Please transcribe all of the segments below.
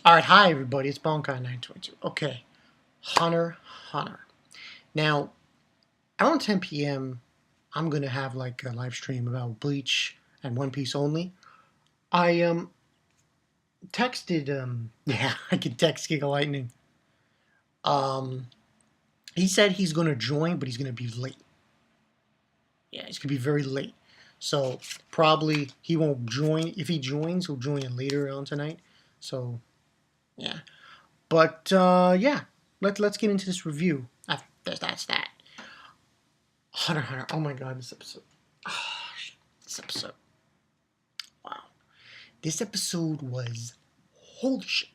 Alright, hi everybody, it's Bonkai922. Okay, Hunter. Now, around 10 p.m., I'm gonna have like a live stream about Bleach and One Piece only. I texted yeah, I can text Giga Lightning. He said he's gonna join, but he's gonna be late. Yeah, he's gonna be very late. So probably he won't join. If he joins, he'll join later on tonight. So yeah. But yeah, let's get into this review. That's that. Hunter. Oh my god, this episode. Oh, this episode. Wow. This episode was holy shit.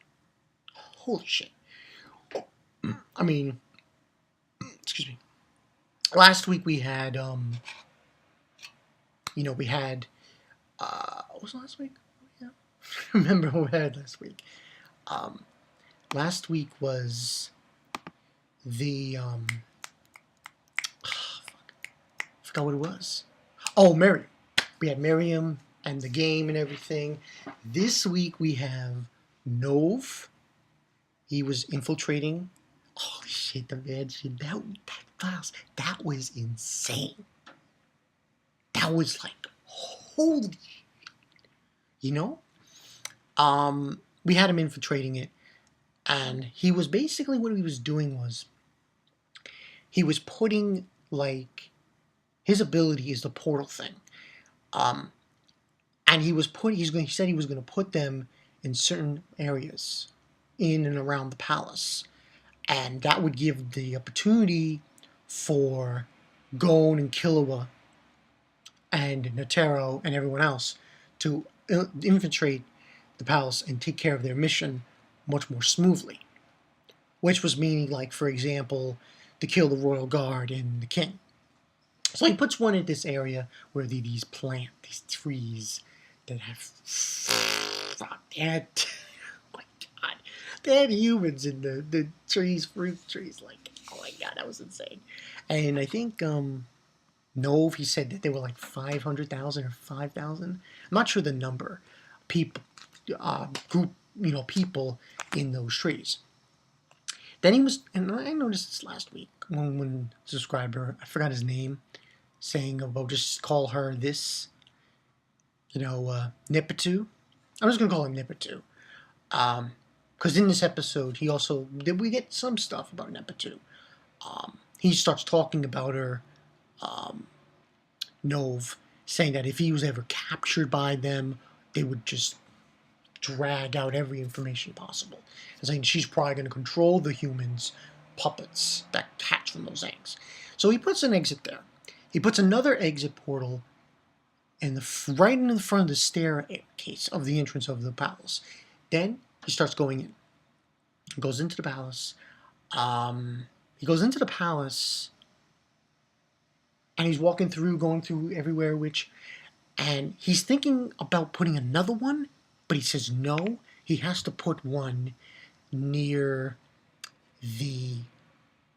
Holy shit. I mean, excuse me. Last week we had we had what was last week? Yeah. Remember what we had last week? Last week was the I forgot what it was. Oh, Miriam. We had Miriam and the game and everything. This week we have Knov. He was infiltrating. Holy shit, the mansion. That was insane. That was like holy shit. You know? We had him infiltrating it. And he was basically, what he was doing was, he was putting, like, his ability is the portal thing. And he said he was going to put them in certain areas in and around the palace. And that would give the opportunity for Gon and Killua and Netero and everyone else to infiltrate the palace and take care of their mission much more smoothly. Which was meaning, like, for example, to kill the royal guard and the king. So he puts one in this area where these trees that have, oh my god, they had humans in the trees, fruit trees, like, oh my god, that was insane. And I think, Knov, he said that there were like 500,000 or 5,000, I'm not sure the number, people, people in those trees. Then he was, and I noticed this last week, when a subscriber, I forgot his name, saying about just call her this, Nipitu. I'm just going to call him Nipitu. Because in this episode, we get some stuff about Nipitu. He starts talking about her, Knov, saying that if he was ever captured by them, they would just drag out every information possible. And saying she's probably going to control the humans' puppets that hatch from those eggs. So he puts an exit there. He puts another exit portal right in the front of the staircase of the entrance of the palace. Then he starts going in. He goes into the palace. And he's going through everywhere, and he's thinking about putting another one, but he says no, he has to put one near the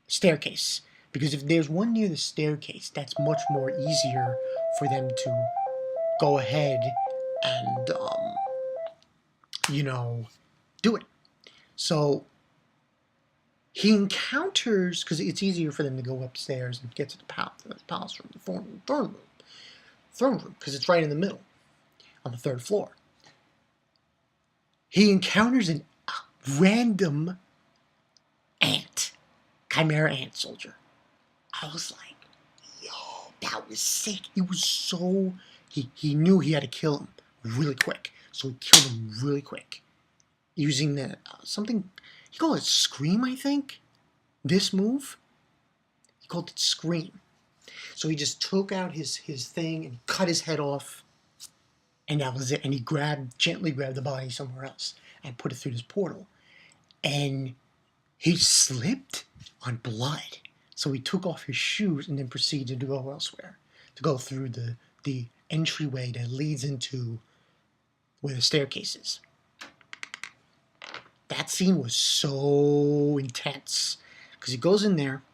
staircase. Because if there's one near the staircase, that's much more easier for them to go ahead and, do it. So he encounters, because it's easier for them to go upstairs and get to the palace from the throne room, because it's right in the middle, on the third floor. He encounters a random ant, chimera ant soldier. I was like, yo, that was sick. It was so, he knew he had to kill him really quick, so he killed him really quick, using something, he called it Scream, I think, this move, he called it Scream. So he just took out his thing and cut his head off, and that was it. And he gently grabbed the body somewhere else and put it through this portal. And he slipped on blood. So he took off his shoes and then proceeded to go elsewhere, to go through the entryway that leads into where the staircase is. That scene was so intense, because he goes in there,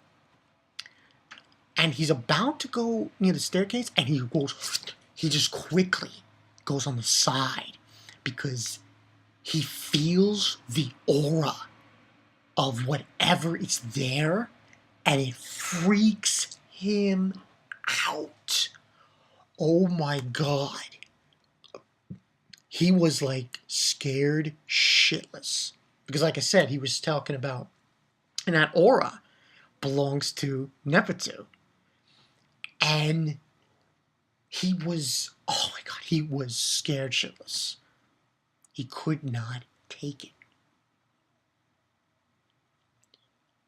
and he's about to go near the staircase, and he just quickly goes on the side, because he feels the aura of whatever is there, and it freaks him out. Oh my god. He was like scared shitless. Because like I said, he was talking about, and that aura belongs to Nefertu. And he was, oh my god, he was scared shitless. He could not take it.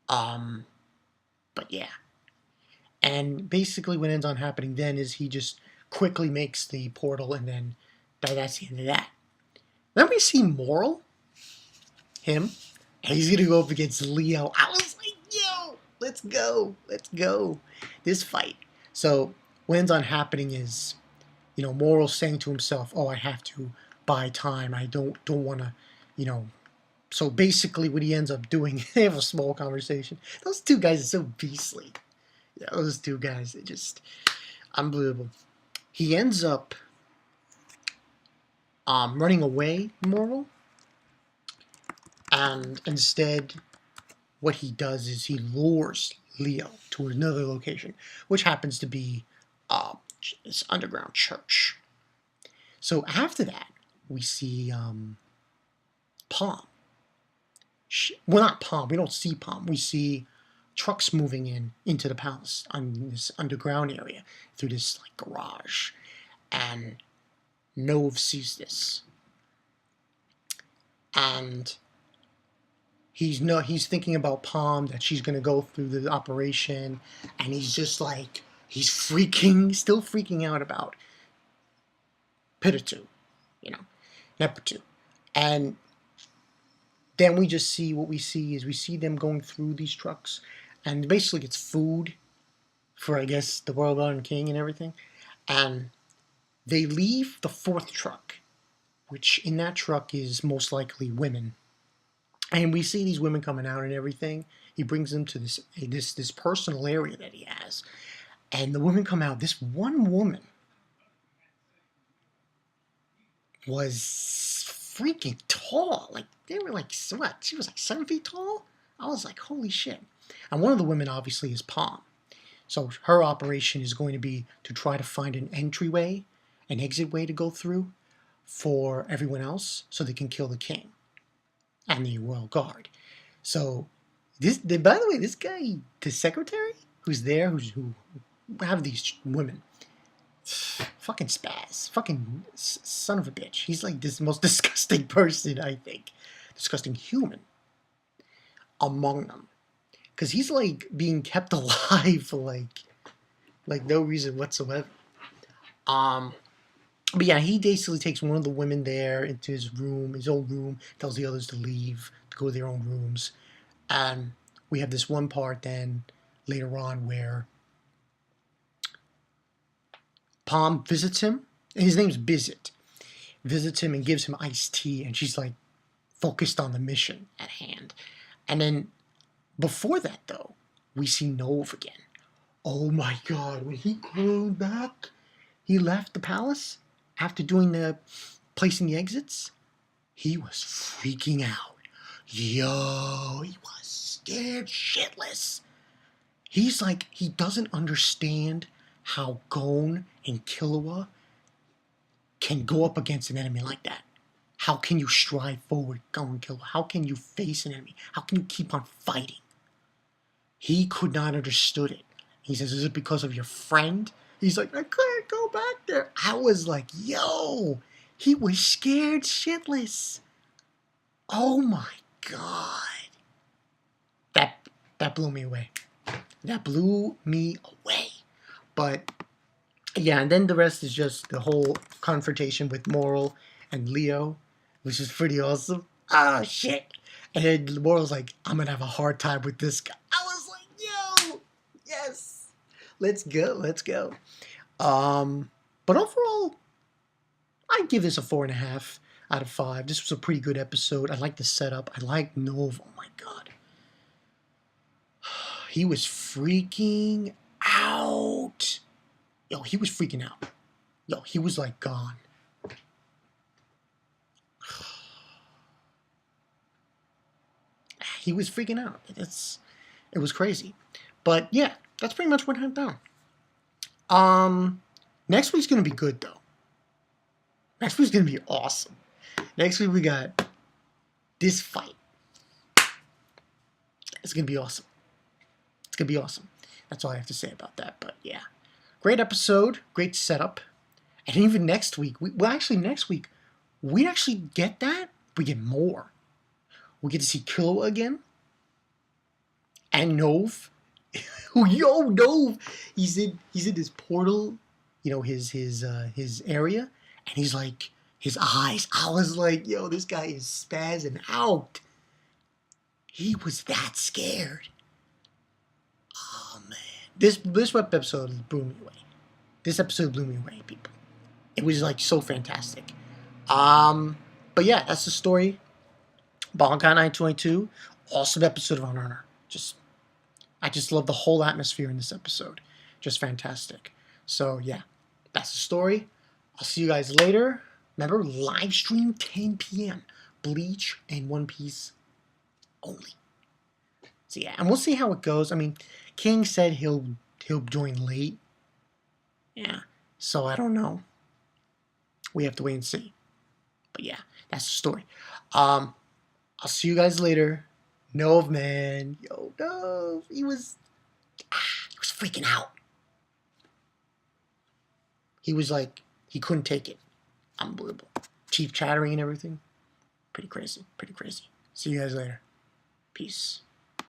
But yeah. And basically what ends on happening then is he just quickly makes the portal, and then that's the end of that. Then we see Moral, him, and he's gonna go up against Leo. I was like, yo, let's go, this fight. So what ends on happening is, Moral saying to himself, oh, I have to buy time. I don't want to, So basically what he ends up doing, they have a small conversation. Those two guys are so beastly. Yeah, those two guys, they just unbelievable. He ends up running away, Moral, and instead what he does is he lures Leo to another location, which happens to be this underground church. So after that, we see Palm. Well, not Palm. We don't see Palm. We see trucks moving into the palace on this underground area through this like garage, and Knov sees this, and he's thinking about Palm, that she's gonna go through the operation, and he's just like he's still freaking out about Piditu, Nefertu, and then we just see what we see them going through these trucks, and basically it's food for, I guess, the Royal Guard and King and everything. And they leave the fourth truck, which in that truck is most likely women. And we see these women coming out and everything. He brings them to this personal area that he has. And the women come out. This one woman was freaking tall. Like, they were like, what? She was like 7 feet tall? I was like, holy shit. And one of the women obviously is Palm. So her operation is going to be to try to find an entryway, an exit way to go through for everyone else so they can kill the king and the royal guard. So by the way, this guy, the secretary who's there, who have these women, fucking spaz, fucking son of a bitch. He's like this most disgusting person, I think, disgusting human among them, because he's like being kept alive for like no reason whatsoever. But yeah, he basically takes one of the women there into his own room, tells the others to leave, to go to their own rooms. And we have this one part then later on where Palm visits him, and his name's Bizit, visits him and gives him iced tea, and she's like focused on the mission at hand. And then before that, though, we see Knov again. Oh my god, when he came back, he left the palace after placing the exits, he was freaking out. Yo, he was scared shitless. He's like, he doesn't understand how Gon and Killua can go up against an enemy like that. How can you strive forward, Gon and Killua? How can you face an enemy? How can you keep on fighting? He could not understood it. He says, is it because of your friend? He's like, I couldn't go back there. I was like, yo, he was scared shitless. Oh my god. That blew me away. That blew me away. But yeah, and then the rest is just the whole confrontation with Moral and Leo, which is pretty awesome. Oh shit. And then Moral's like, I'm gonna have a hard time with this guy. I was like, yo, yes. Let's go. But overall, I'd give this a 4.5 out of 5. This was a pretty good episode. I like the setup. I like Knov. Oh my god. He was freaking out. Yo, he was freaking out. Yo, he was like gone. he was freaking out. It was crazy. But yeah, that's pretty much what went down. Next week's gonna be good though. Next week's gonna be awesome. Next week we got this fight. It's gonna be awesome. It's gonna be awesome. That's all I have to say about that. But yeah, great episode, great setup, and even next week, next week we actually get that. We get more. We get to see Killua again, and Knov. Yo, Knov! He's in this portal, his area, and he's like his eyes. I was like, yo, this guy is spazzing out. He was that scared. Oh man, this episode blew me away. This episode blew me away, people. It was like so fantastic. But yeah, that's the story. Bankai 922, awesome episode of Hunterxhunter. I just love the whole atmosphere in this episode. Just fantastic. So yeah, that's the story. I'll see you guys later. Remember, live stream 10 p.m. Bleach and One Piece only. So yeah, and we'll see how it goes. I mean, King said he'll join late. Yeah, so I don't know. We have to wait and see. But yeah, that's the story. I'll see you guys later. Knov, man. Yo, Knov. He was freaking out. He was like, he couldn't take it. Unbelievable. Chief chattering and everything. Pretty crazy. Pretty crazy. See you guys later. Peace.